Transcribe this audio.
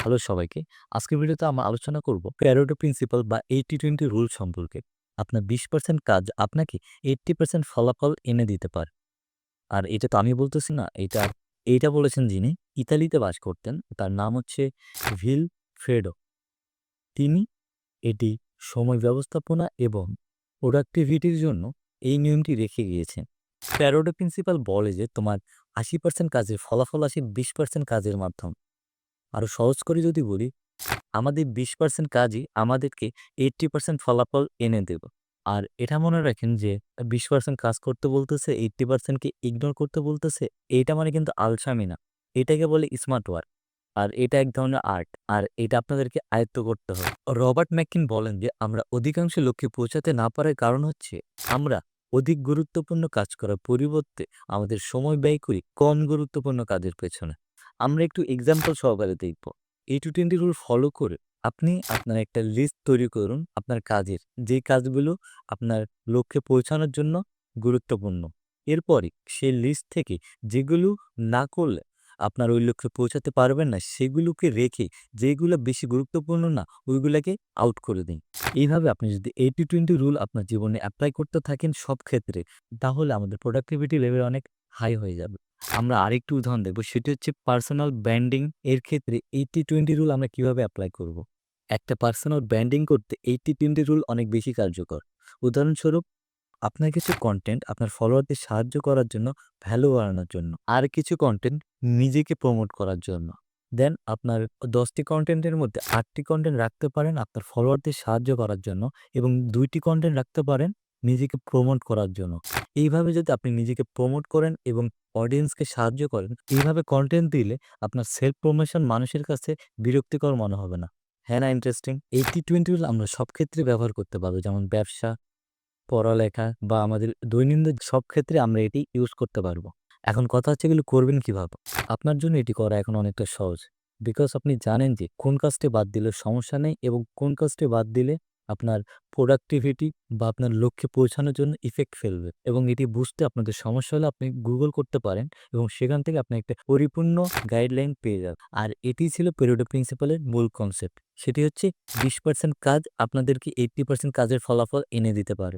Hello সবাইকে। আজকের ভিডিওতে আমরা আলোচনা করব প্যারেটো প্রিন্সিপাল বা 80-20 রুল সম্পর্কে। আপনার 20% কাজ আপনাকে 80% ফলাফল এনে দিতে পারে। আর এটা তো আমি বলতেছি না, এইটা বলেছেন যিনি ইতালিতে বাস করতেন। তার নাম হচ্ছে ভিলফ্রেডো। তিনি এটি সময় ব্যবস্থাপনা এবং প্রোডাক্টিভিটির জন্য এই নিয়মটি রেখে গিয়েছেন। প্যারেটো প্রিন্সিপাল বলে যে তোমার 80% কাজের ফলাফল আসে 20% কাজের মাধ্যমে। আরো সহজ করে যদি বলি, আমাদের 20% কাজই আমাদেরকে 80% ফলাফল এনে দেবে। আর এটা মনে রাখেন যে 20% কাজ করতে বলতেছে, 80% কে ইগনোর করতে বলতেছে, এইটা মানে কিন্তু আলসামি না। এটাকে বলে স্মার্ট ওয়ার্ক। আর এটা এক ধরনের আর্ট। আর এটা আপনাদেরকে আয়ত্ত করতে হবে। রবার্ট ম্যাককিন বলেন যে আমরা অধিকাংশ লক্ষ্যে পৌঁছাতে না পারার কারণ হচ্ছে আমরা অধিক গুরুত্বপূর্ণ কাজ করার পরিবর্তে আমাদের সময় ব্যয় করি কম গুরুত্বপূর্ণ কাজের পেছনে। আমরা একটু এক্সাম্পল সহকারে দেখব। 80-20 রুল ফলো করে আপনি আপনার একটা লিস্ট তৈরি করুন আপনার কাজের। যে কাজগুলো আপনার লক্ষ্যে পৌঁছানোর জন্য গুরুত্বপূর্ণ। এরপরে সেই লিস্ট থেকে যেগুলো না করলে আপনার ওই লক্ষ্যে পৌঁছাতে পারবেন না, সেগুলোকে রেখে যেগুলো বেশি গুরুত্বপূর্ণ না, ওইগুলাকে আউট করে দিন। এইভাবে আপনি যদি 80-20 রুল আপনার জীবনে এপ্লাই করতে থাকেন সব ক্ষেত্রে, তাহলে আমাদের প্রোডাক্টিভিটি লেভেল অনেক হাই হয়ে যাবে। আমরা আরেকটু উদাহরণ দেখব, সেটি হচ্ছে পার্সোনাল ব্র্যান্ডিং এর ক্ষেত্রে 80-20 রুল আমরা কিভাবে এপ্লাই করব। একটা পার্সোনাল ব্র্যান্ডিং করতে 80-20 রুল অনেক বেশি কার্যকর। উদাহরণস্বরূপ, আপনার কিছু কনটেন্ট আপনার ফলোয়ারদের সাহায্য করার জন্য, ভ্যালু বাড়ানোর জন্য। আর কিছু কনটেন্ট নিজেকে প্রমোট করার জন্য। দেন আপনার ১০ টি কনটেন্টের মধ্যে ৮ টি কনটেন্ট রাখতে পারেন আপনার ফলোয়ারদের সাহায্য করার জন্য এবং ২ টি কনটেন্ট রাখতে পারেন নিজেকে প্রমোট করার জন্য। এইভাবে যদি আপনি নিজেকে প্রমোট করেন এবং অডিয়েন্সকে সাহায্য করেন, এইভাবে কনটেন্ট দিলে আপনার সেলফ প্রমোশন মানুষের কাছে বিরক্তিকর মনে হবে না। হ্যাঁ, না ইন্টারেস্টিং? 80-20 রুল আমরা সব ক্ষেত্রে ব্যবহার করতে পারবো। যেমন ব্যবসা, পড়ালেখা বা আমাদের দৈনন্দিন সব ক্ষেত্রে আমরা এটি ইউজ করতে পারবো। এখন কথা হচ্ছে এগুলো করবেন কিভাবে? আপনার জন্য এটি করা এখন অনেকটা সহজ। বিকজ আপনি জানেন যে কোন কাজটি বাদ দিলে সমস্যা নেই এবং কোন কাজটি বাদ দিলে আপনার প্রোডাক্টিভিটি বা আপনার লক্ষ্যে পৌঁছানোর জন্য ইফেক্ট ফেলবে এবং এটি বুঝতে আপনাদের সমস্যা হলে আপনি গুগল করতে পারেন এবং সেখান থেকে আপনি একটা পরিপূর্ণ গাইডলাইন পেয়ে যাবেন। আর এটি ছিল পেরেটো প্রিন্সিপালের মূল কনসেপ্ট। সেটি হচ্ছে 20% কাজ আপনাদেরকে 80% কাজের ফলাফল এনে দিতে পারে।